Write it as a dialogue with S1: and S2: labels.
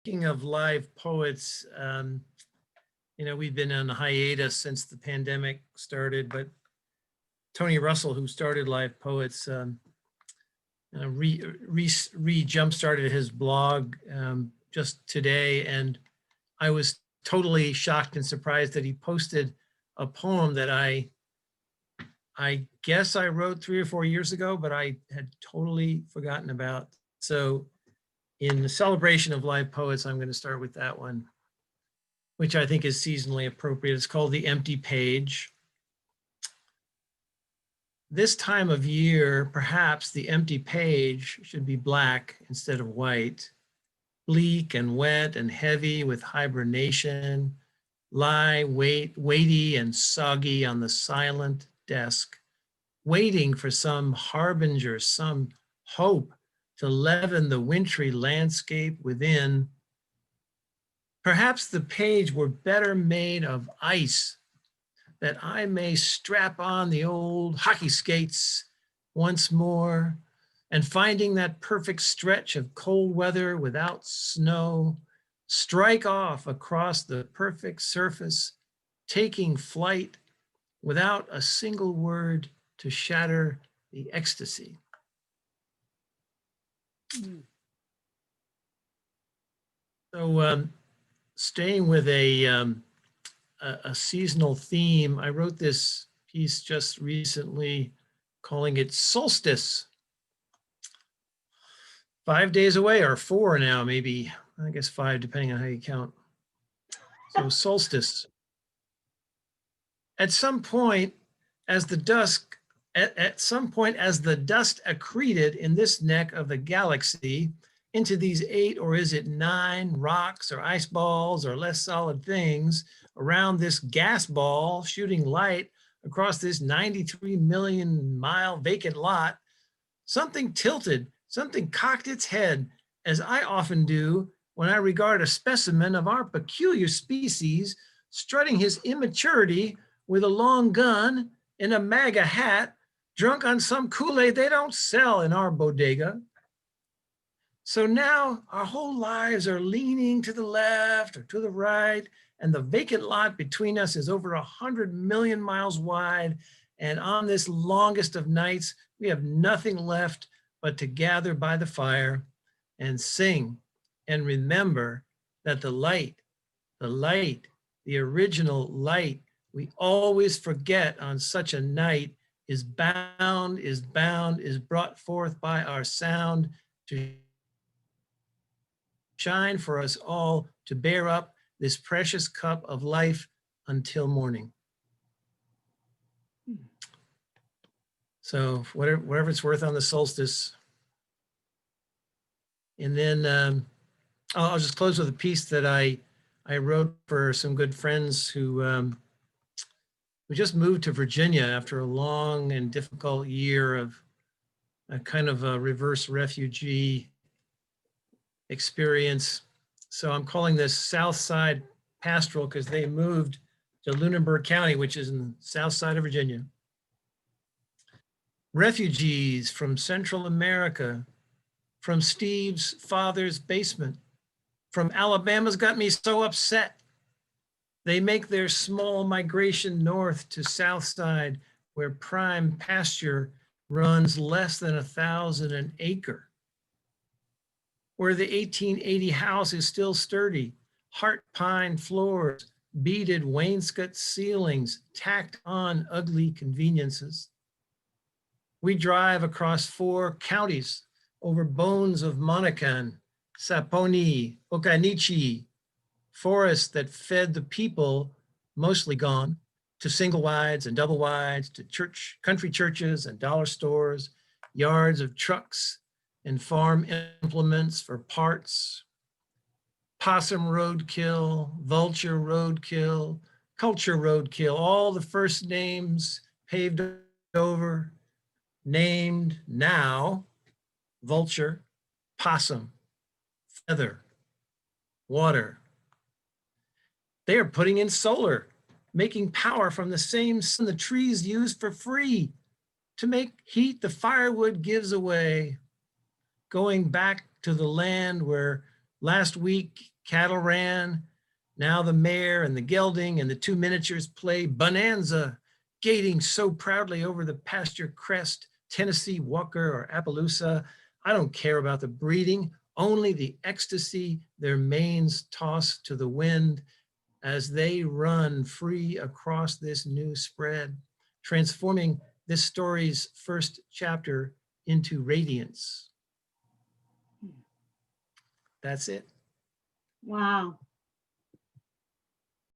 S1: Speaking of live poets, you know, we've been on a hiatus since the pandemic started, but Tony Russell, who started Live Poets, jump-started his blog just today, and I was totally shocked and surprised that he posted a poem that I guess I wrote 3 or 4 years ago, but I had totally forgotten about. So in the celebration of Live Poets, I'm going to start with that one, which I think is seasonally appropriate. It's called The Empty Page. This time of year, perhaps the empty page should be black instead of white, bleak and wet and heavy with hibernation, lie weighty and soggy on the silent desk, waiting for some harbinger, some hope to leaven the wintry landscape within. Perhaps the page were better made of ice, that I may strap on the old hockey skates once more, and finding that perfect stretch of cold weather without snow, strike off across the perfect surface, taking flight without a single word to shatter the ecstasy. So staying with a seasonal theme, I wrote this piece just recently calling it Solstice. 5 days away, or 4 now, maybe, I guess 5, depending on how you count. So solstice. At some point, as the dust accreted in this neck of the galaxy into these 8, or is it 9 rocks or ice balls or less solid things around this gas ball shooting light across this 93 million mile vacant lot, something tilted, something cocked its head, as I often do when I regard a specimen of our peculiar species strutting his immaturity with a long gun in a MAGA hat, drunk on some Kool-Aid they don't sell in our bodega. So now our whole lives are leaning to the left or to the right, and the vacant lot between us is over 100 million miles wide. And on this longest of nights, we have nothing left but to gather by the fire and sing and remember that the light, the original light we always forget on such a night is brought forth by our sound to shine for us all, to bear up this precious cup of life until morning. So whatever it's worth on the solstice. And then I'll just close with a piece that I wrote for some good friends who just moved to Virginia after a long and difficult year of a kind of a reverse refugee experience. So I'm calling this South Side Pastoral because they moved to Lunenburg County, which is in the south side of Virginia. Refugees from Central America, from Steve's father's basement, from Alabama's got me so upset. They make their small migration north to South Side, where prime pasture runs less than 1,000 an acre, where the 1880 house is still sturdy, heart pine floors, beaded wainscot ceilings, tacked on ugly conveniences. We drive across 4 counties over bones of Monacan, Saponi, Ocanichi, forests that fed the people, mostly gone, to single wides and double wides, to country churches and dollar stores, yards of trucks and farm implements for parts, possum roadkill, vulture roadkill, culture roadkill, all the first names paved over, named now, vulture, possum, feather, water. They are putting in solar, making power from the same sun the trees use for free to make heat the firewood gives away, going back to the land where Last week, cattle ran. Now the mare and the gelding and the two miniatures play bonanza, gating so proudly over the pasture crest, Tennessee Walker or Appaloosa. I don't care about the breeding, only the ecstasy their manes toss to the wind as they run free across this new spread, transforming this story's first chapter into radiance. That's it.
S2: Wow.